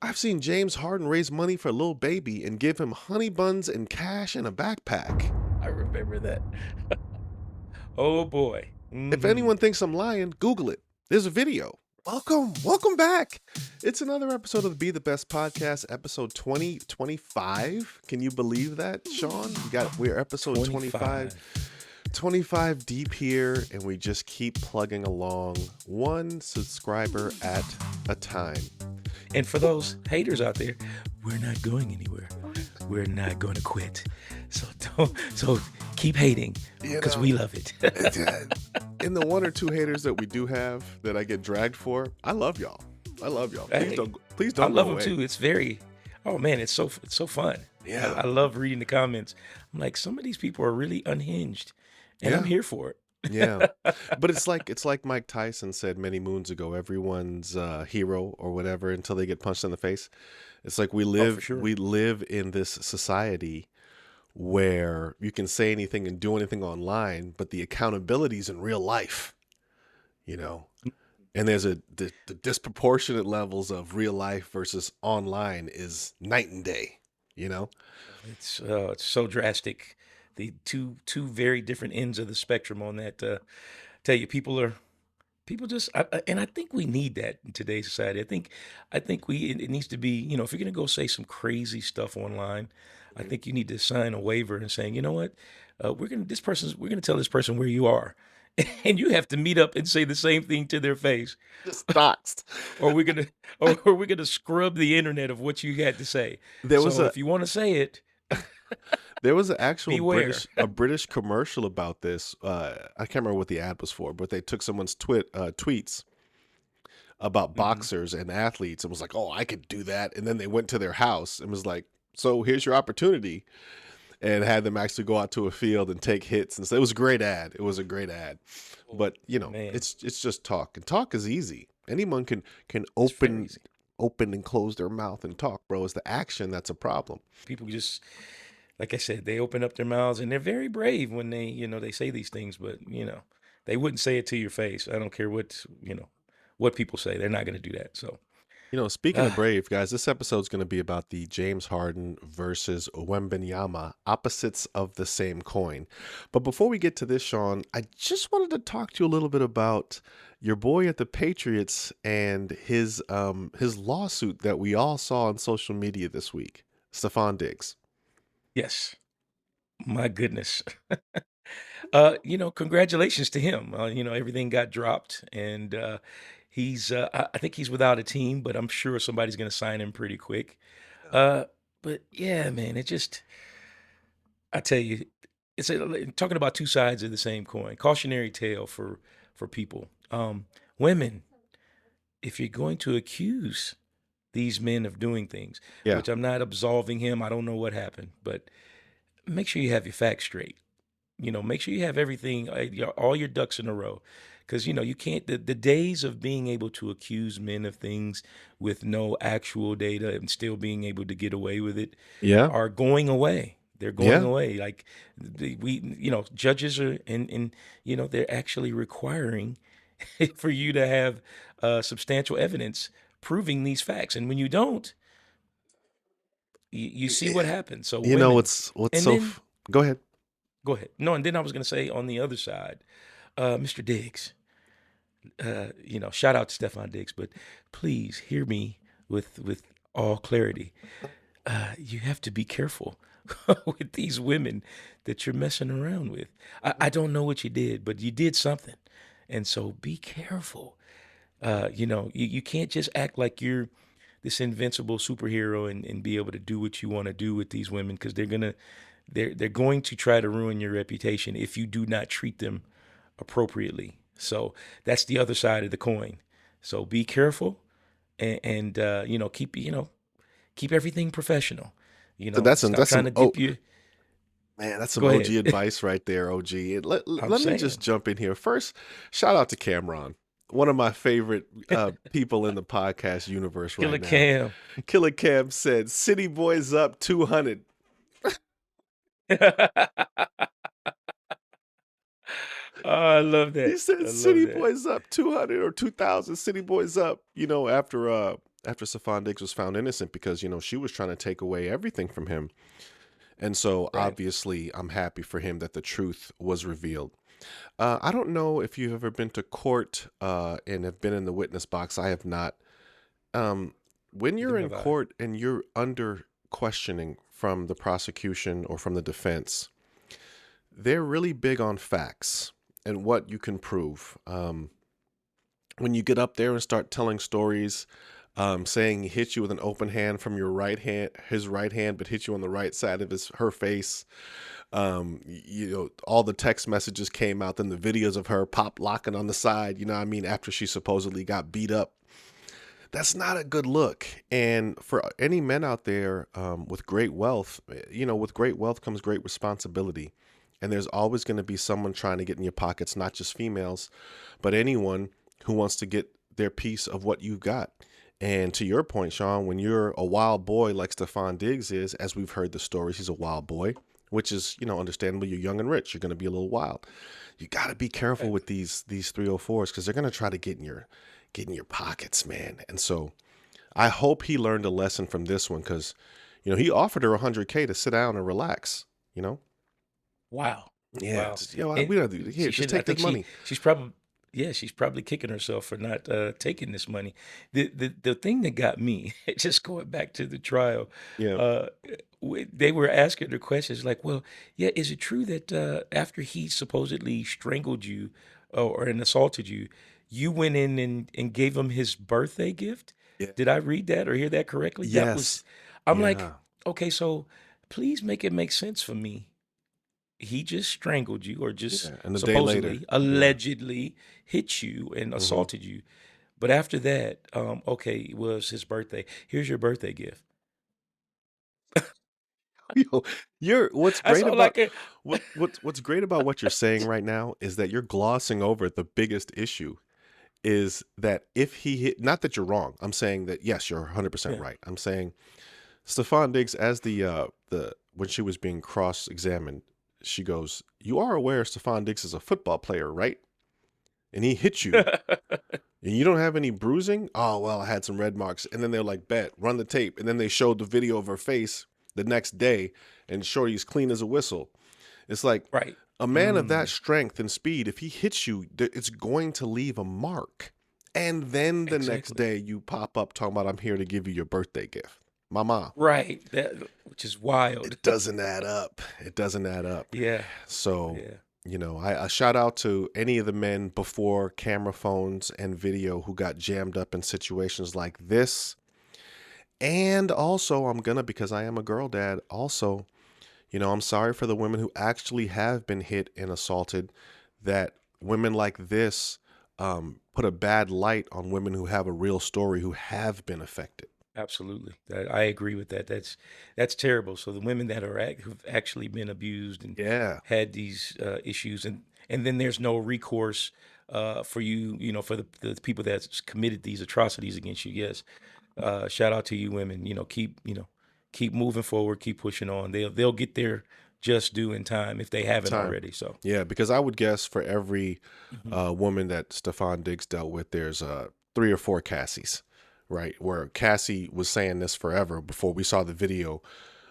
I've seen James Harden raise money for Lil Baby and give him honey buns and cash in a backpack. I remember that. Oh boy. If Hmm. anyone thinks I'm lying, Google it. There's a video. Welcome back. It's another episode of the Be the Best podcast, episode 2025. Can you believe that, Sean? We're episode 25. 25. 25 deep here, and we just keep plugging along, one subscriber at a time. And for those haters out there, we're not going anywhere. We're not going to quit. So keep hating because we love it. In the one or two haters that we do have that I get dragged for, I love y'all. Hey, Please I don't go love them away. too. It's very, oh man, it's so fun. Yeah. I love reading the comments. I'm like, some of these people are really unhinged, and I'm Yeah. here for it. Yeah. But it's like Mike Tyson said many moons ago, everyone's hero or whatever until they get punched in the face. It's like we Oh, for live sure. we live in this society where you can say anything and do anything online, but the accountability's in real life, you know. And there's the disproportionate levels of real life versus online is night and day, you know. It's so drastic. The two very different ends of the spectrum on that. Tell you, people just, and I think we need that in today's society. I think it needs to be, if you're gonna go say some crazy stuff online, I think you need to sign a waiver and saying, you know what, we're gonna tell this person where you are, and you have to meet up and say the same thing to their face, Just doxed. or we're gonna, or we're gonna scrub the internet of what you had to say. There was So a if you want to say it, There was an actual beware. British commercial about this. I can't remember what the ad was for, but they took someone's tweets about Hmm. boxers and athletes and was like, "Oh, I could do that." And then they went to their house and was like, "So here's your opportunity," and had them actually go out to a field and take hits. And so it was a great ad. It was a great ad. Oh, But man, it's just talk, and talk is easy. Anyone can it's very open easy. and close their mouth and talk, bro. It's the action that's a problem. People just, like I said, they open up their mouths and they're very brave when they say these things, but they wouldn't say it to your face. I don't care what people say. They're not going to do that. So, Speaking of uh, brave, guys, this episode's going to be about the James Harden versus Wembanyama, opposites of the same coin. But before we get to this, Sean, I just wanted to talk to you a little bit about your boy at the Patriots and his lawsuit that we all saw on social media this week, Stephon Diggs. yes, my goodness. Congratulations to him. Everything got dropped and I think he's without a team, but I'm sure somebody's going to sign him pretty quick. Uh, but yeah, man, I tell you, talking about two sides of the same coin. Cautionary tale for people. Women, if you're going to accuse these men of doing things, Yeah, which I'm not absolving him, I don't know what happened, but make sure you have your facts straight. Make sure you have everything, all your ducks in a row. Because, you can't, the days of being able to accuse men of things with no actual data and still being able to get away with it yeah, are going away. They're going yeah. away. Like judges are, and they're actually requiring for you to have substantial evidence proving these facts. And when you don't, you see what happens. So You know women, what's and so? then Go ahead. go ahead. No, and then I was going to say on the other side, Mr. Diggs, shout out to Stephon Diggs, but please hear me with all clarity. You have to be careful with these women that you're messing around with. I don't know what you did, but you did something. And so be careful. You can't just act like you're this invincible superhero and be able to do what you want to do with these women because they're going to try to ruin your reputation if you do not treat them appropriately. So that's the other side of the coin. So be careful and keep everything professional. So Stop that's trying some to dip you. Man, that's some Go OG ahead. advice right there, OG. And I'm let me just saying, jump in here. First, shout out to Cameron, one of my favorite people in the podcast universe right Killer now. Cam. Killer Cam said, City Boys up 200. Oh, I love He that. said, I love City that. Boys up 200 or 2,000. City Boys up, after after Stephon Diggs was found innocent because, she was trying to take away everything from him. And so Right. obviously I'm happy for him that the truth was revealed. I don't know if you've ever been to court and have been in the witness box. I have not. Um, when Neither you're in have I. court and you're under questioning from the prosecution or from the defense, they're really big on facts and what you can prove. When you get up there and start telling stories, saying he hit you with an open hand from your right hand, his right hand, but hit you on the right side of her face. All the text messages came out, then the videos of her pop locking on the side, what I mean, after she supposedly got beat up. That's not a good look. And for any men out there with great wealth, with great wealth comes great responsibility. And there's always going to be someone trying to get in your pockets, not just females, but anyone who wants to get their piece of what you've got. And to your point, Sean, when you're a wild boy like Stephon Diggs is, as we've heard the stories, he's a wild boy, which is, understandable. You're young and rich. You're going to be a little wild. You got to be careful Right. with these 304s because they're going to try to get in your pockets, man. And so I hope he learned a lesson from this one because, he offered her 100K to sit down and relax, Wow. Yeah, Wow. just, And we don't do here. she Just should. I take think this money. she's probably, yeah, she's probably kicking herself for not taking this money. The thing that got me, just going back to the trial, Yeah. uh, they were asking her questions like, "Well, yeah, is it true that after he supposedly strangled you and assaulted you, you went in and gave him his birthday gift?" Yeah. Did I read that or hear that correctly? That was, Yes. I'm like, Yeah. okay, so please make it make sense for me. He just strangled you or just Yeah. And a day later. supposedly, Yeah. allegedly hit you and hmm assaulted you. But after that, okay, it was his birthday. Here's your birthday gift. Yo, what's That's great all I about can. what's great about what you're saying right now is that you're glossing over the biggest issue is that if he hit, not that you're wrong. I'm saying that yes, you're 100% Yeah. right. I'm saying Stephon Diggs, as the when she was being cross-examined, she goes, "You are aware Stephon Diggs is a football player, right? And he hit you, and you don't have any bruising." Oh well, I had some red marks, and then they're like, "Bet, run the tape," and then they showed the video of her face the next day, and Shorty's clean as a whistle. It's like Right. a man of that Mm, strength and speed, if he hits you, it's going to leave a mark. And then the next exactly. day, you pop up talking about, "I'm here to give you your birthday gift." Mama. Right. That, which is wild. It doesn't add up. It doesn't add up. Yeah. So, Yeah. I shout out to any of the men before camera phones and video who got jammed up in situations like this. And also, because I am a girl dad, also, I'm sorry for the women who actually have been hit and assaulted, that women like this put a bad light on women who have a real story who have been affected. Absolutely. I agree with that. That's terrible. So the women that are who've actually been abused and Yeah. had these issues, and then there's no recourse for you, for the people that's committed these atrocities against you. Yes. Shout out to you women. Keep moving forward, keep pushing on. They'll get their just due in time if they haven't Time. already. So Yeah, because I would guess for every mhm. woman that Stephon Diggs dealt with, there's 3 or 4 Cassies, right? Where Cassie was saying this forever before we saw the video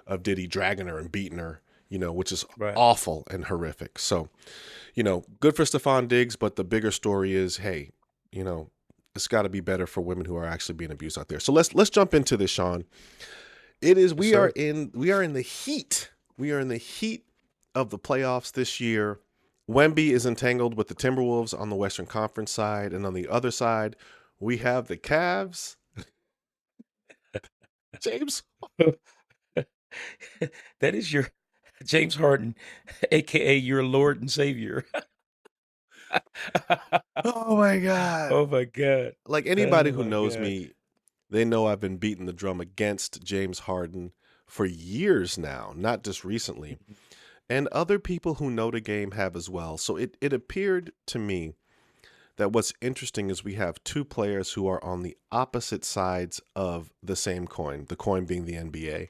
of Diddy dragging her and beating her, which is Right. awful and horrific. So, good for Stephon Diggs, but the bigger story is, hey, you know, it's got to be better for women who are actually being abused out there. So let's jump into this, Sean. It is Yes, sir. we are in the heat. We are in the heat of the playoffs this year. Wemby is entangled with the Timberwolves on the Western Conference side, and on the other side, we have the Cavs. James. That is your James Harden, aka your Lord and Savior. Oh my God. Oh my God. Like anybody Oh who my knows God. me, they know I've been beating the drum against James Harden for years now, not just recently. Mhm. And other people who know the game have as well. So it appeared to me that what's interesting is we have two players who are on the opposite sides of the same coin, the coin being the NBA.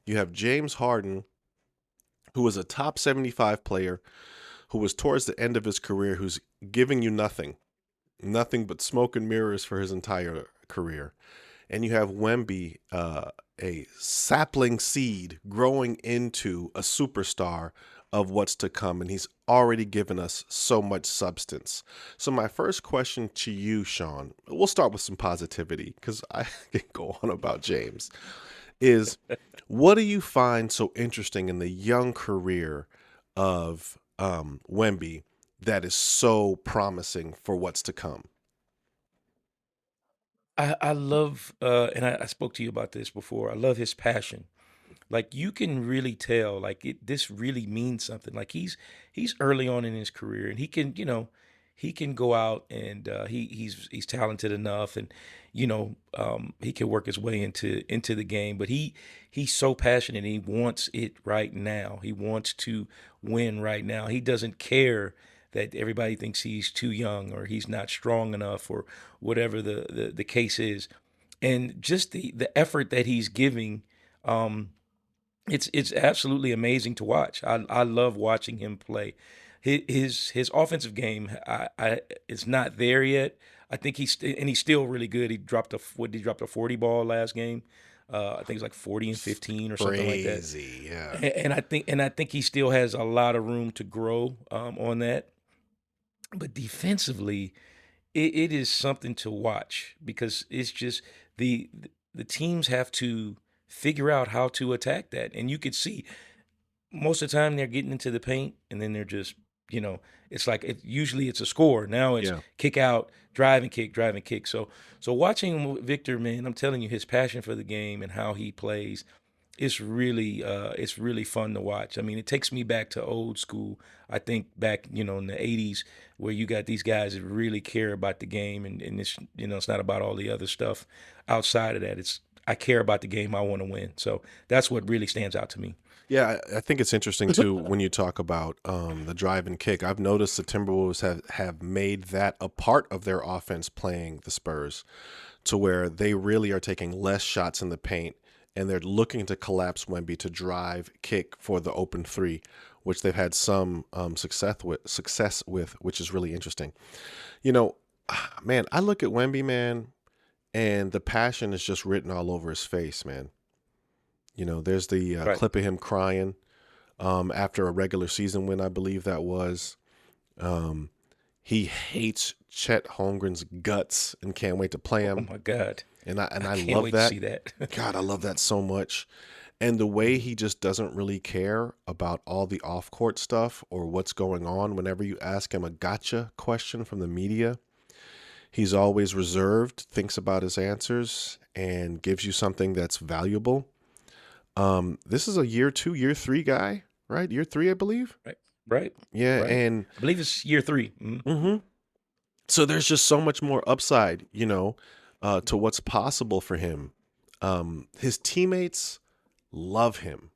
You have James Harden, who was a top 75 player, who was towards the end of his career, who's giving you nothing but smoke and mirrors for his entire career. and you have Wemby, a sapling seed growing into a superstar of what's to come, and he's already given us so much substance. So my first question to you, Sean, we'll start with some positivity because I can go on about James, is what do you find so interesting in the young career of Wemby that is so promising for what's to come? I love, and I spoke to you about this before. I love his passion. Like you can really tell, like this really means something. Like he's early on in his career, and he can, he can go out and he's talented enough, and he can work his way into the game. But he's so passionate. He wants it right now. He wants to win right now. He doesn't care that everybody thinks he's too young or he's not strong enough or whatever the case is. And just the effort that he's giving. It's absolutely amazing to watch. I love watching him play. His offensive game, I it's not there yet. I think he's still really good. He dropped a 40 ball last game. I think it's like 40 and 15 or something like that. Crazy, yeah. And I think he still has a lot of room to grow on that. But defensively, it is something to watch because it's just the the teams have to figure out how to attack that. And you could see most of the time they're getting into the paint and then they're just, it's like usually it's a score. Now it's Yeah. kick out, drive and kick. So watching Victor, man, I'm telling you, his passion for the game and how he plays, it's really fun to watch. I mean, it takes me back to old school. I think back, in the '80s where you got these guys that really care about the game, and it's not about all the other stuff outside of that. It's I care about the game. I want to win. So that's what really stands out to me. Yeah, I think it's interesting too when you talk about the drive and kick. I've noticed the Timberwolves have made that a part of their offense playing the Spurs to where they really are taking less shots in the paint and they're looking to collapse Wemby to drive, kick for the open three, which they've had some success with, which is really interesting. You know, man, I look at Wemby, man, and the passion is just written all over his face, man. There's the Right. clip of him crying after a regular season win, I believe that was. Um, he hates Chet Holmgren's guts and can't wait to play Oh him. my God. And I I and I can't love wait to that. see that. God, I love that so much. And the way he just doesn't really care about all the off-court stuff or what's going on whenever you ask him a gotcha question from the media, he's always reserved, thinks about his answers, and gives you something that's valuable. This is a year two, year three guy, right? Year three, I believe. Right. Right. Yeah, Right. and I believe it's year 3. hmm so there's just so much more upside, to what's possible for him. His teammates love him.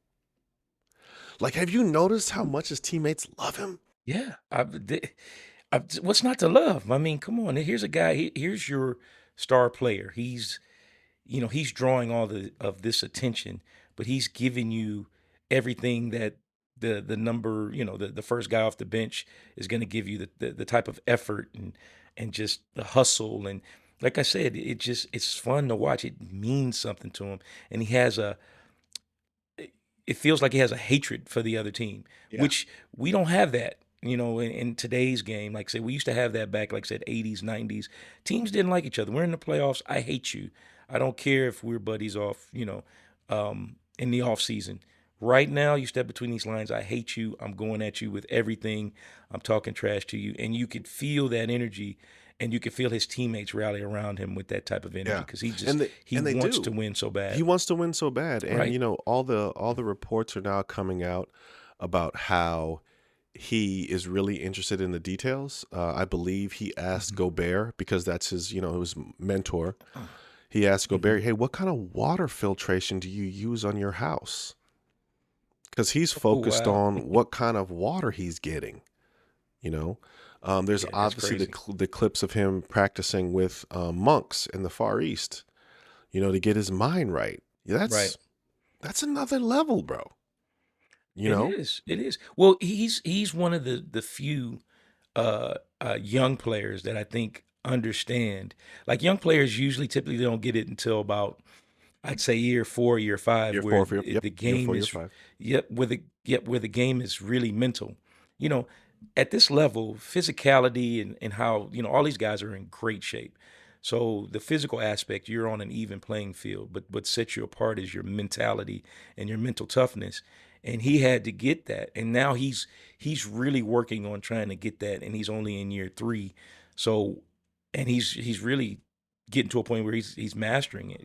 Like, have you noticed how much his teammates love him? Yeah. What's not to love? I mean, come on. Here's a guy. Here's your star player. He's drawing all of this attention, but he's giving you everything that the number, the first guy off the bench is going to give you the type of effort and just the hustle. And like I said, it's fun to watch. It means something to him. And it feels like he has a hatred for the other team, Yeah. which we don't have that. In today's game, like I said, we used to have that back, like I said, '80s, '90s. Teams didn't like each other. We're in the playoffs. I hate you. I don't care if we're buddies off, in the off season. Right now, you step between these lines. I hate you. I'm going at you with everything. I'm talking trash to you, and you could feel that energy, and you could feel his teammates rally around him with that type of energy Yeah. because he And just they he and they wants to do. win so He bad. wants to win so bad. And Right. all the reports are now coming out about how he is really interested in the details. I believe he asked Hmm. Gobert because that's his mentor. He asked Hmm. Gobert, "Hey, what kind of water filtration do you use on your house?" Because he's Oh focused wow. on what kind of water he's getting. You know, there's Yeah, that's obviously crazy. the clips of him practicing with monks in the Far East. To get his mind right. Yeah, Right. that's another level, bro. You It know? is. It is. Well, he's one of the few young players that I think understand. Like young players usually typically don't get it until about, I'd say, year 4, year 5, Year where four for yep, the year game four, year is, five. where the game is really mental. You know, at this level, physicality and how, all these guys are in great shape. So the physical aspect, you're on an even playing field, but what sets you apart is your mentality and your mental toughness. And he had to get that. And now he's really working on trying to get that, and he's only in year 3. So, and he's really getting to a point where he's mastering it.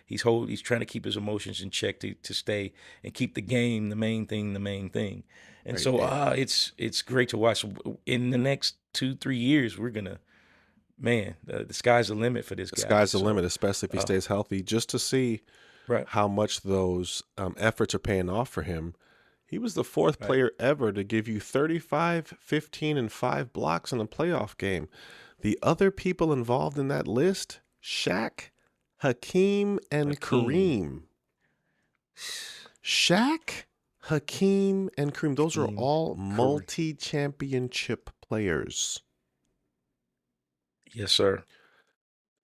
He's trying to keep his emotions in check to stay and keep the game the main thing. And Right. so it's great to watch. In the next 2-3 years, we're gonna, man, the sky's the limit for this The guy. sky's the limit, So especially if he uh, stays healthy, just to see right, how much those efforts are paying off for him. He was the fourth right, player ever to give you 35, 15, and 5 blocks in a playoff game. The other people involved in that list, Shaq, Hakeem, and Hakeem, Kareem. Shaq, Hakeem, and Kareem, those are Hakeem, all Kareem. multi-championship players. Yes, sir.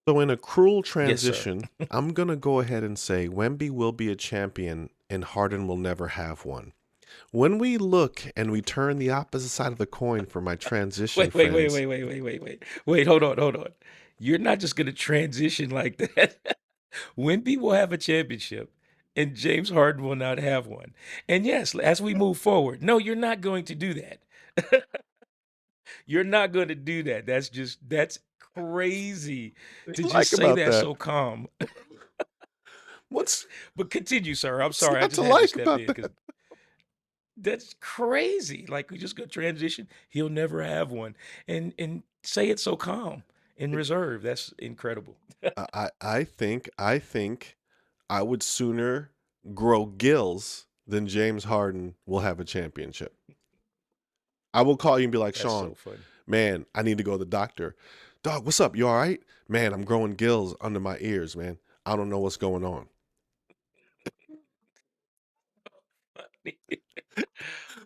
So in a cruel Yes, sir. transition, I'm going to go ahead and say Wemby will be a champion and Harden will never have one. When we look and we turn the opposite side of the coin for my transition Wait, wait, wait, friends, wait, wait, wait, wait, wait. Wait, hold on, hold on. You're not just gonna transition like that. Wemby will have a championship, and James Harden will not have one. And yes, as we move forward, no, you're not going to do that. You're not going to do that. That's crazy what to do you just like say about that that? so calm. What's But continue, sir. I'm what's sorry. I not to just had to like step about in because that? that's crazy. Like we just go transition. He'll never have one, and say it so calm and reserved. That's incredible. I think I would sooner grow gills than James Harden will have a championship. I will call you and be like, That's Sean, so funny. man, I need to go to the doctor. Dog, what's up? You all right? Man, I'm growing gills under my ears, man. I don't know what's going on.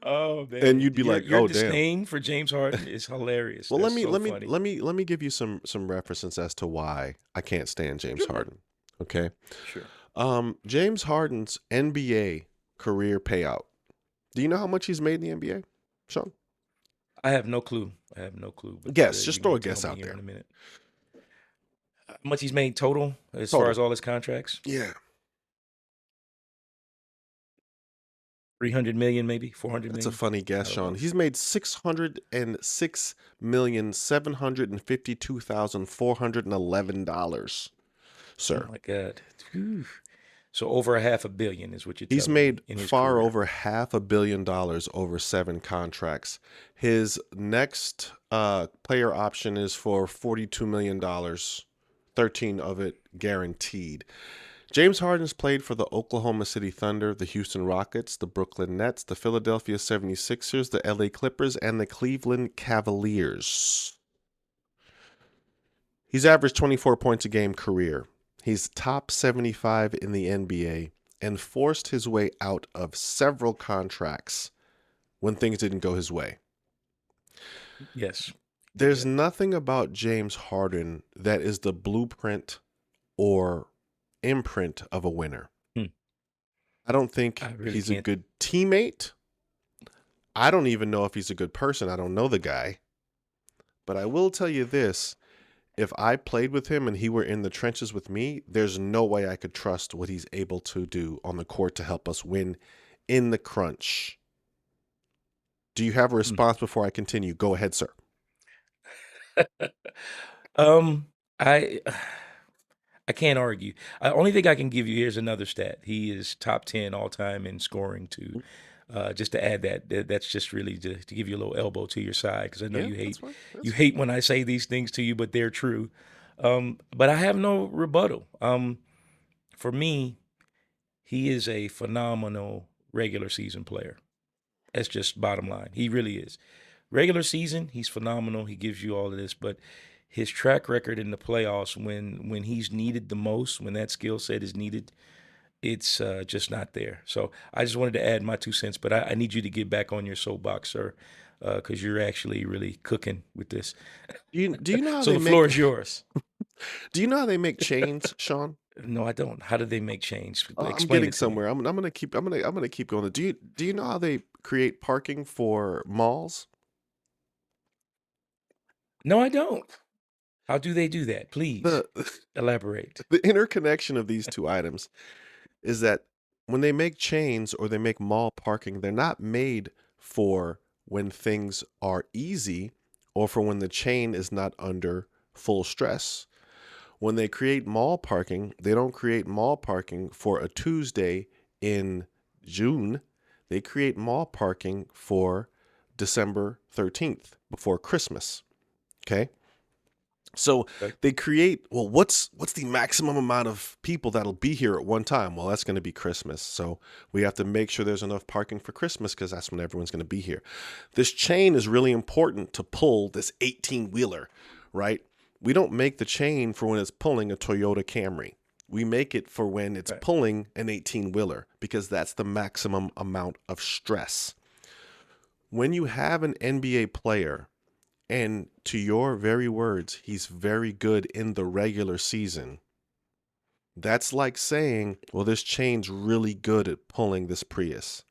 Oh And man, you'd be like, your oh damn. disdain for James Harden is hilarious. Well, That's so funny. let me give you some references as to why I can't stand James Sure, man. Harden. Okay. Sure. James Harden's NBA career payout. Do you know how much he's made in the NBA, Sean? I have no clue. I have no clue, but Guess. you're Just throw gonna a tell guess me out here in there. a minute. How much he's made total as far Total. as all his contracts? Yeah. 300 million, maybe 400 That's a million. funny I guess, don't Sean. know. He's made 606,752,411, Oh sir. my God. Whew. So over a half a billion is what you're He's telling made me in his far career. over $500 million over 7 contracts. His next player option is for $42 million, 13 of it guaranteed. James Harden's played for the Oklahoma City Thunder, the Houston Rockets, the Brooklyn Nets, the Philadelphia 76ers, the LA Clippers, and the Cleveland Cavaliers. He's averaged 24 points a game career. He's top 75 in the NBA and forced his way out of several contracts when things didn't go his way. Yes. Get There's that. nothing about James Harden that is the blueprint or imprint of a winner. Hmm. I don't I think really he's a can't. good teammate. I don't even know if he's a good person. I don't know the guy. But I will tell you this, if I played with him and he were in the trenches with me, there's no way I could trust what he's able to do on the court to help us win in the crunch. Do you have a Hmm. response before I continue? Go ahead, sir. um, I I can't argue. Only thing I can give you, here's another stat. He is top 10 all time in scoring too. Just to add that's just really to give you a little elbow to your side because I know Yeah, that's fine. you That's fine. hate when I say these things to you, but they're true. But I have no rebuttal. For me, he is a phenomenal regular season player. That's just bottom line. He really is. Regular season, he's phenomenal. He gives you all of this, but his track record in the playoffs, when he's needed the most, when that skill set is needed, it's just not there. So I just wanted to add my 2 cents, but I need you to get back on your soapbox, sir. because you're actually really cooking with this. Do you know how So they the floor make is yours. do you know how they make chains, Sean? No, I don't. How do they make change? I'm Explain getting it to me. somewhere. I'm gonna keep going. Do you know how they create parking for malls? No, I don't. How do they do that? Please The elaborate. the interconnection of these two items is that when they make chains or they make mall parking, they're not made for when things are easy or for when the chain is not under full stress. When they create mall parking, they don't create mall parking for a Tuesday in June. They create mall parking for December 13th, before Christmas. Okay? So Okay. they create, well, what's the maximum amount of people that'll be here at one time? Well, that's going to be Christmas. So we have to make sure there's enough parking for Christmas because that's when everyone's going to be here. This chain is really important to pull this 18-wheeler, right? We don't make the chain for when it's pulling a Toyota Camry. We make it for when it's Right. pulling an 18-wheeler because that's the maximum amount of stress. When you have an NBA player, and to your very words, he's very good in the regular season, that's like saying, well, this chain's really good at pulling this Prius.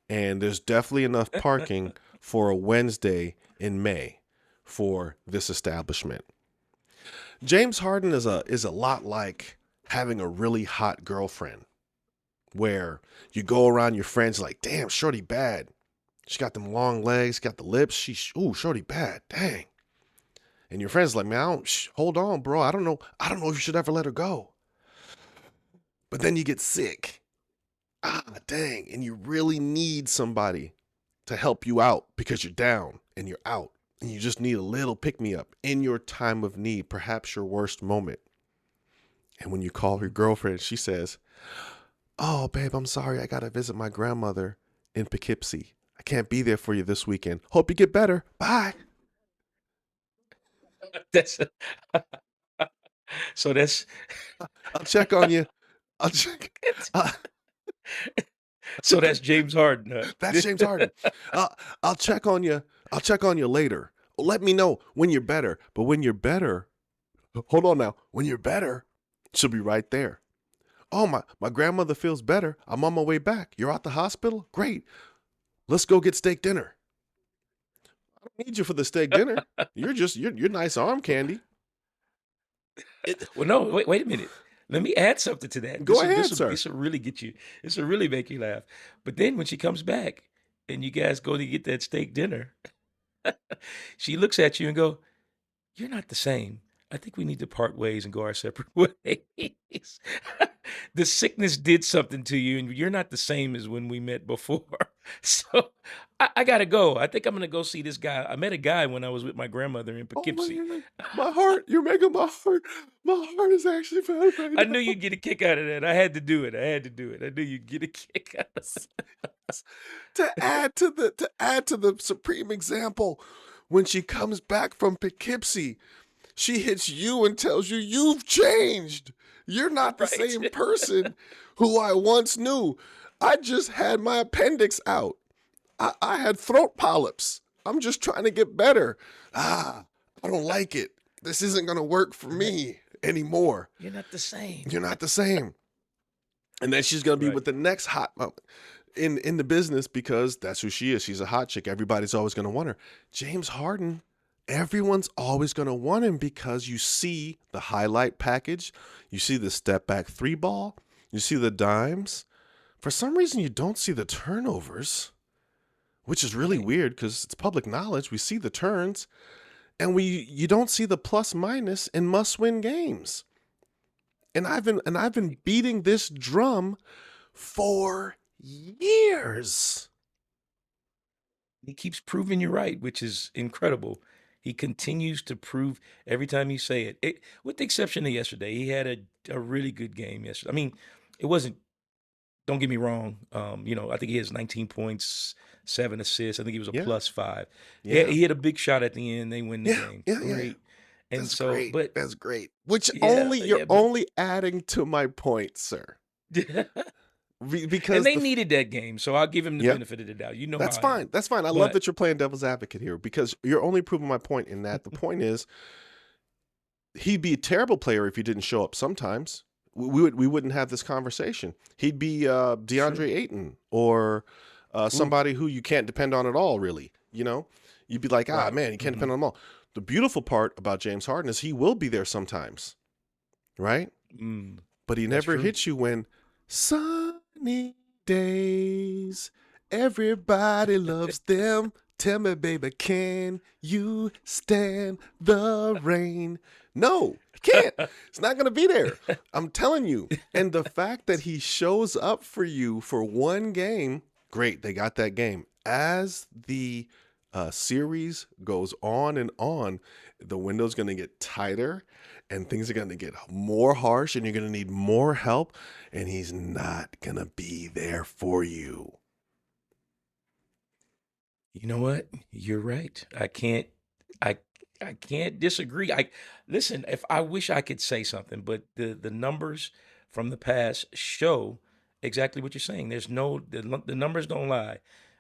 And there's definitely enough parking for a Wednesday in May for this establishment. James Harden is a lot like having a really hot girlfriend where you go around your friends like, damn, shorty bad. She got them long legs, got the lips. Ooh, shorty bad. Dang. And your friend's like, man, hold on, bro. I don't know if you should ever let her go. But then you get sick. Ah, dang. And you really need somebody to help you out because you're down and you're out. And you just need a little pick me up in your time of need, perhaps your worst moment. And when you call your Mhm. girlfriend, she says, oh, babe, I'm sorry. I got to visit my grandmother in Poughkeepsie. I can't be there for you this weekend. Hope you get better. Bye. That's so that's I'll check on you. I'll check. Uh, so that's James Harden. That's James Harden. Uh, I'll check on you. I'll check on you later. Let me know when you're better. But when you're better, hold on now. When you're better, she'll be right there. Oh, my grandmother feels better. I'm on my way back. You're at the hospital? Great. Let's go get steak dinner. I don't need you for the steak dinner. You're nice arm candy. It, Well, no, wait a minute. Let me add something to that. go This will this ahead, will sir. this will really get you. This will really make you laugh. But then when she comes back and you guys go to get that steak dinner, she looks at you and go, "You're not the same. I think we need to part ways and go our separate ways." The sickness did something to you, and you're not the same as when we met before. So I gotta go. I think I'm gonna go see this guy. I met a guy when I was with my grandmother in Oh my Poughkeepsie. God. My heart. You're making my heart is actually bad right I knew now. you'd get a kick out of that. I had to do it. I had to do it. I knew you'd get a kick out of To add to the supreme example, when she comes back from Poughkeepsie, she hits you and tells you you've changed. You're not the right. same person who I once knew. I just had my appendix out. I had throat polyps. I'm just trying to get better. I don't like it. This isn't going to work for Right. me anymore. You're not the same. You're not the same. And then she's going to be Right. with the next hot in the business because that's who she is. She's a hot chick. Everybody's always going to want her. James Harden, everyone's always going to want him because you see the highlight package, you see the step back three ball, you see the dimes. For some reason, you don't see the turnovers, which is really Right. weird because it's public knowledge. We see the turns, and you don't see the plus minus in must win games. And I've been beating this drum for years. He keeps proving you right, which is incredible. He continues to prove every time you say it. With the exception of yesterday, he had a really good game yesterday. I mean, it wasn't. Don't get me wrong. I think he has 19 points, 7 assists. I think he was a Yeah, +5. yeah, He had a big shot at the end. They win the yeah, game. yeah, yeah. Great. And That's so, great. but That's great. Which yeah, only you're yeah, but only adding to my point, sir. And because they needed that game, so I'll give him the yeah, benefit of the doubt. You know how that's I am. fine. That's fine. I love But that you're playing devil's advocate here because you're only proving my point in that the point is he'd be a terrible player if he didn't show up sometimes. We wouldn't have this conversation. He'd be true. DeAndre Ayton or Ooh, somebody who you can't depend on at all, really. You'd be like, ah, right. man, you can't Hmm. depend on them all. The beautiful part about James Harden is he will be there sometimes, right? Mm, But he that's never true. hits you when sunny days, everybody loves them. Tell me, baby, can you stand the rain? No, he can't. It's not going to be there. I'm telling you. And the fact that he shows up for you for one game, great, they got that game. As the series goes on, the window's going to get tighter and things are going to get more harsh and you're going to need more help and he's not going to be there for you. You know what? You're right. I I can't disagree. I listen, if I wish I could say something, but the numbers from the past show exactly what you're saying. There's no the numbers don't lie.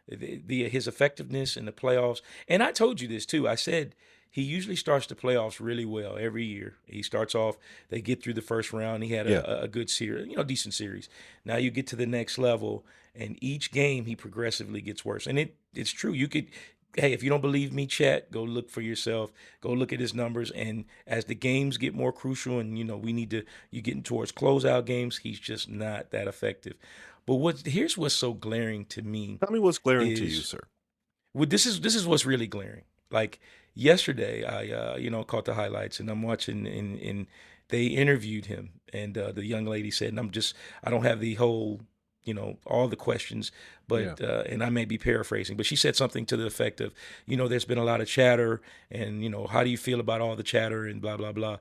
His effectiveness in the playoffs. And I told you this too. I said he usually starts the playoffs really well every year. He starts off, they get through the first round. He had Yeah. a good series, decent series. Now you get to the next level, and each game he progressively gets worse. And it's true. You could, hey, if you don't believe me, chat, go look for yourself. Go look at his numbers. And as the games get more crucial, and we need to, you getting towards closeout games, he's just not that effective. But here's what's so glaring to me Tell me what's glaring to you, is, sir. well, this is what's really glaring. Like yesterday, I caught the highlights, and I'm watching, and they interviewed him, and the young lady said, and I don't have the whole, all the questions, Yeah. but and I may be paraphrasing, but she said something to the effect of, there's been a lot of chatter, and how do you feel about all the chatter and blah blah blah,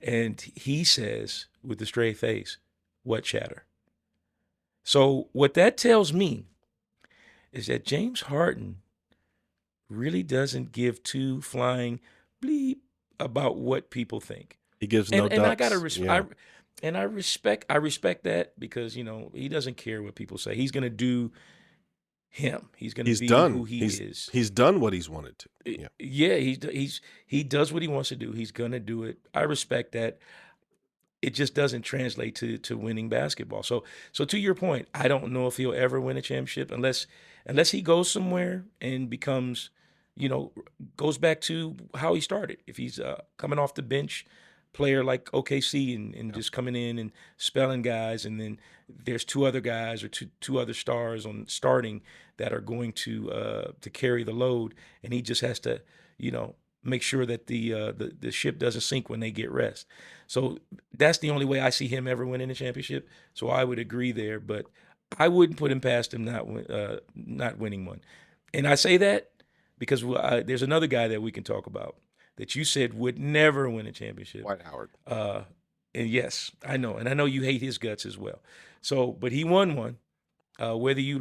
and he says with a straight face, what chatter? So what that tells me is that James Harden really doesn't give two flying bleep about what people think. He gives no And I gotta ducks. Yeah. I respect that because he doesn't care what people say. He's gonna do him. He's gonna He's be who done. he He's is. he's done what he's wanted to. Yeah. Yeah, he does what he wants to do. He's gonna do it. I respect that. It just doesn't translate to winning basketball. So to your point, I don't know if he'll ever win a championship unless he goes somewhere and becomes, you know, goes back to how he started. If he's coming off the bench, player like OKC and Yeah. just coming in and spelling guys, and then there's two other guys or two other stars on starting that are going to carry the load, and he just has to, you know, make sure that the ship doesn't sink when they get rest. So that's the only way I see him ever winning a championship. So I would agree there, but I wouldn't put him past him not winning one. And I say that because there's another guy that we can talk about that you said would never win a championship. Dwight Howard. Uh, and yes, I know, and I know you hate his guts as well. So, but he won one. Whether you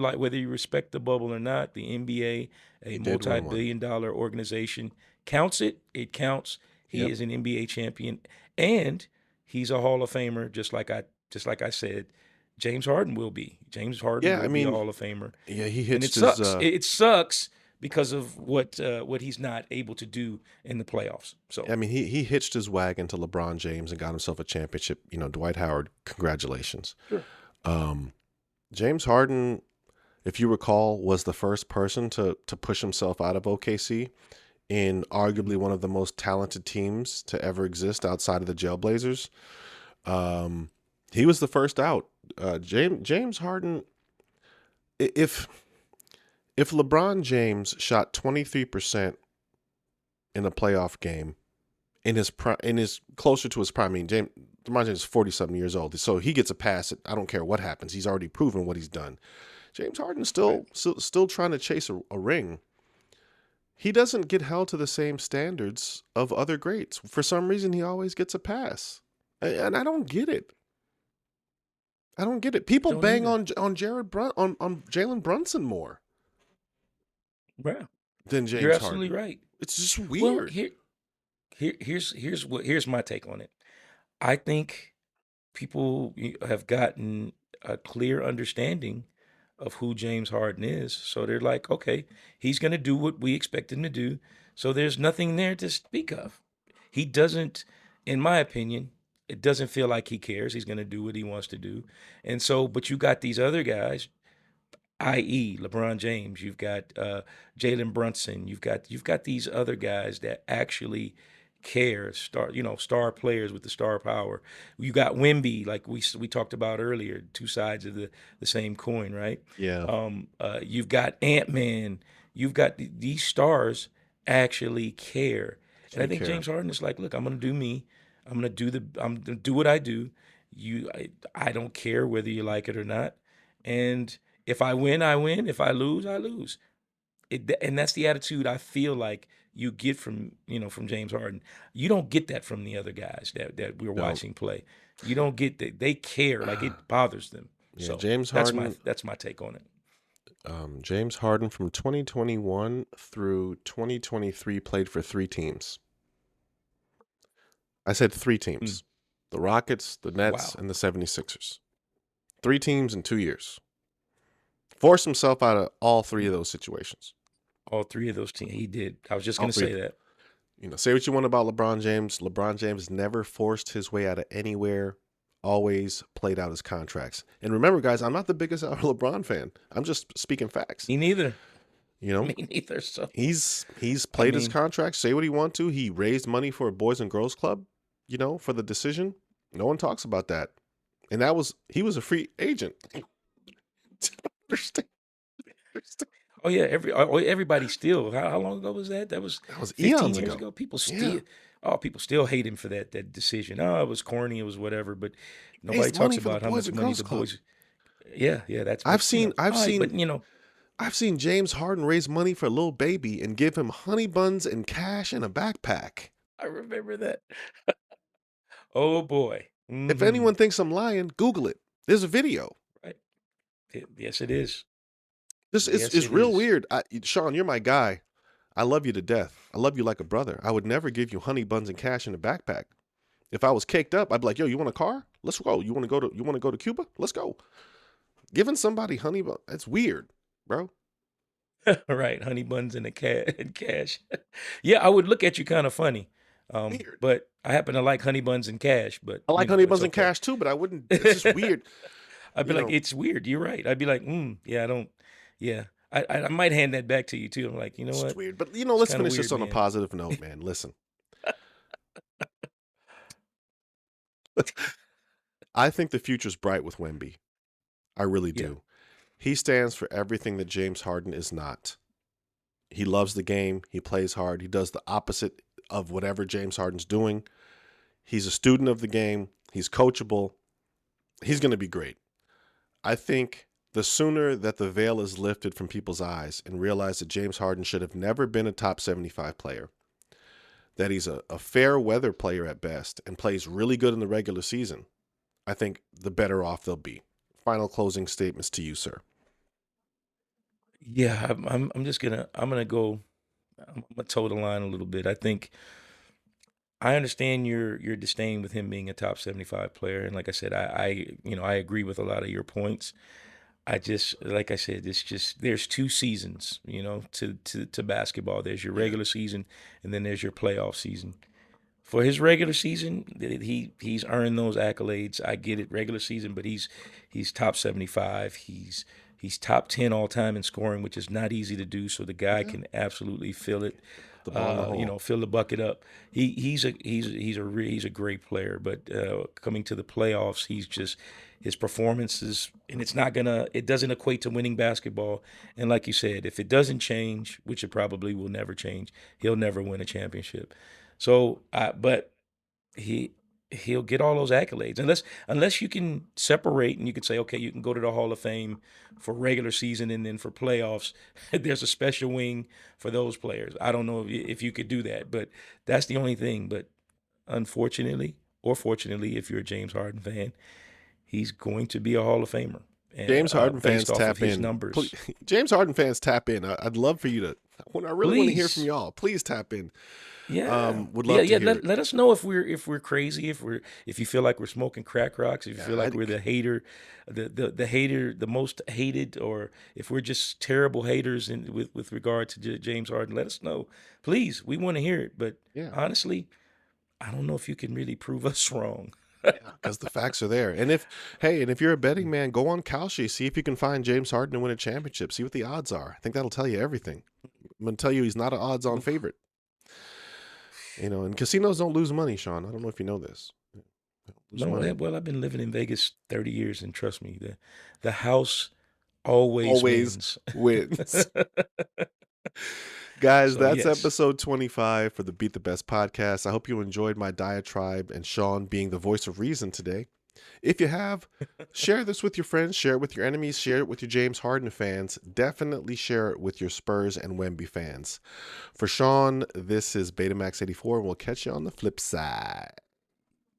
respect the bubble or not, the NBA, a He did win one. multi-billion-dollar organization, counts it. It counts. He Yep. is an NBA champion, and he's a Hall of Famer. Just like I said, James Harden will be. James Harden Yeah, I will be a mean, Hall of Famer, yeah, he and it hitched his sucks. It sucks because of what he's not able to do in the playoffs. So I mean, he hitched his wagon to LeBron James and got himself a championship. Dwight Howard, congratulations. sure. Um, James Harden, if you recall, was the first person to push himself out of OKC in arguably one of the most talented teams to ever exist outside of the Jailblazers. Um, he was the first out. James Harden, if LeBron James shot 23% in a playoff game in his closer to his prime, I mean, LeBron James is 40-something years old, so he gets a pass. I don't care what happens. He's already proven what he's done. James Harden's Right. still trying to chase a ring. He doesn't get held to the same standards of other greats. For some reason, he always gets a pass, and I don't get it. I don't get it. People Don't bang either. on on Jalen Brunson more Right. than You're James absolutely Harden. right. It's just Well, weird. here's my take on it. I think people have gotten a clear understanding of who James Harden is. So they're like, okay, he's going to do what we expect him to do. So there's nothing there to speak of. He doesn't, in my opinion, it doesn't feel like he cares. He's going to do what he wants to do. And so, but you got these other guys, i.e., LeBron James. You've got Jalen Brunson. You've got these other guys that actually care. Star players with the star power. You got Wemby, like we talked about earlier. Two sides of the same coin, right? Yeah, You've got Ant Man. You've got these stars actually care. And I they think care. James Harden is like, look, I'm gonna do me. I'm gonna do what I do. I don't care whether you like it or not. And if I win, I win. If I lose, I lose. And that's the attitude I feel like you get from James Harden. You don't get that from the other guys that we're No. watching play. You don't get that they care, like it bothers them. Yeah, So James that's my Harden. that's my take on it. James Harden from 2021 through 2023 played for three teams. I said three Mm, teams: the Rockets, the Nets, wow, and the 76ers. Three teams in 2 years. Forced himself out of all three of those situations. all three of those teams he did. I was just All gonna three. say that. Say what you want about LeBron James. LeBron James never forced his way out of anywhere, always played out his contracts. And remember, guys, I'm not the biggest LeBron fan. I'm just speaking facts. Me neither. You know, Me neither. So he's I played his mean, contract, say what he want to. He raised money for a Boys and Girls Club, for the decision. No one talks about that. And he was a free agent. Understand? oh yeah, everybody still. How long ago was that? That was That was 15 eons years ago. ago. Yeah. People still hate him for that decision. Oh, it was corny. It was whatever. But nobody Raised talks money for the about how Boys much and money Girls the Club. boys. Yeah, yeah. That's I've but seen I've all right. seen But I've seen James Harden raise money for a little baby and give him honey buns and cash in a backpack. I remember that. Oh boy. If Mm-hmm. anyone thinks I'm lying, Google it. There's a video. Right. Yes, it is. This is Yes, it's it real is. weird. Sean, you're my guy. I love you to death. I love you like a brother. I would never give you honey buns and cash in a backpack. If I was caked up, I'd be like, "Yo, you want a car? Let's go. You want to go to Cuba? Let's go." Giving somebody honey bun, that's weird, bro. Right. Honey buns and and cash. Yeah, I would look at you kind of funny. Weird. But I happen to like honey buns and cash. But I like honey it's buns and okay. cash too, but I wouldn't. It's just weird, I'd be you like, know. it's weird. You're right. I'd be like, yeah, I don't, yeah. I might hand that back to you too. I'm like, you know It's what? weird, but It's let's kind of finish this weird, on a man. positive note, man. Listen, I think the future's bright with Wemby. I really Yeah. do. He stands for everything that James Harden is not. He loves the game. He plays hard. He does the opposite of whatever James Harden's doing. He's a student of the game. He's coachable. He's going to be great. I think the sooner that the veil is lifted from people's eyes and realize that James Harden should have never been a top 75 player, that he's a fair weather player at best and plays really good in the regular season, I think the better off they'll be. Final closing statements to you, sir. Yeah. I'm just I'm gonna go. I'm gonna toe the line a little bit. I think I understand your disdain with him being a top 75 player, and like I said, I agree with a lot of your points. I just like I said, it's just there's two seasons, to basketball. There's your Yeah. regular season, and then there's your playoff season. For his regular season, he's earned those accolades. I get it, regular season, but he's top 75. He's top 10 all time in scoring, which is not easy to do. So the guy Yeah. can absolutely fill it. The ball in the hole. Fill the bucket up. He's a great player, but coming to the playoffs, he's just his performances, and it doesn't equate to winning basketball. And like you said, if it doesn't change, which it probably will never change, he'll never win a championship. So, but he he'll get all those accolades unless you can separate and you could say, okay, you can go to the Hall of Fame for regular season and then for playoffs, there's a special wing for those players. I don't know if you could do that, but that's the only thing. But unfortunately, or fortunately, if you're a James Harden fan, he's going to be a Hall of Famer, and James Harden based fans off of tap his in. Please, numbers. James Harden fans tap in. I'd love for you to. I really want to hear from Please, y'all. Please tap in. Yeah, Would yeah, love to yeah. hear it. Let us know if we're crazy, if you feel like we're smoking crack rocks, if you Yeah, feel like we're the hater, the hater, the most hated, or if we're just terrible haters with regard to James Harden. Let us know, please. We want to hear it. But yeah, honestly, I don't know if you can really prove us wrong. yeah, because the facts are there. And if you're a betting man, go on Kalshi, see if you can find James Harden to win a championship. See what the odds are. I think that'll tell you everything. I'm gonna tell you he's not an odds-on Oof. favorite. And casinos don't lose money, Sean. I don't know if you know this. They don't lose No, money. well, I've been living in Vegas 30 years, and trust me, the house always Always wins. wins. Guys, So that's yes. episode 25 for the Beat the Best podcast. I hope you enjoyed my diatribe and Sean being the voice of reason today. If you have, share this with your friends, share it with your enemies, share it with your James Harden fans. Definitely share it with your Spurs and Wemby fans. For Sean, this is Betamax84, and we'll catch you on the flip side.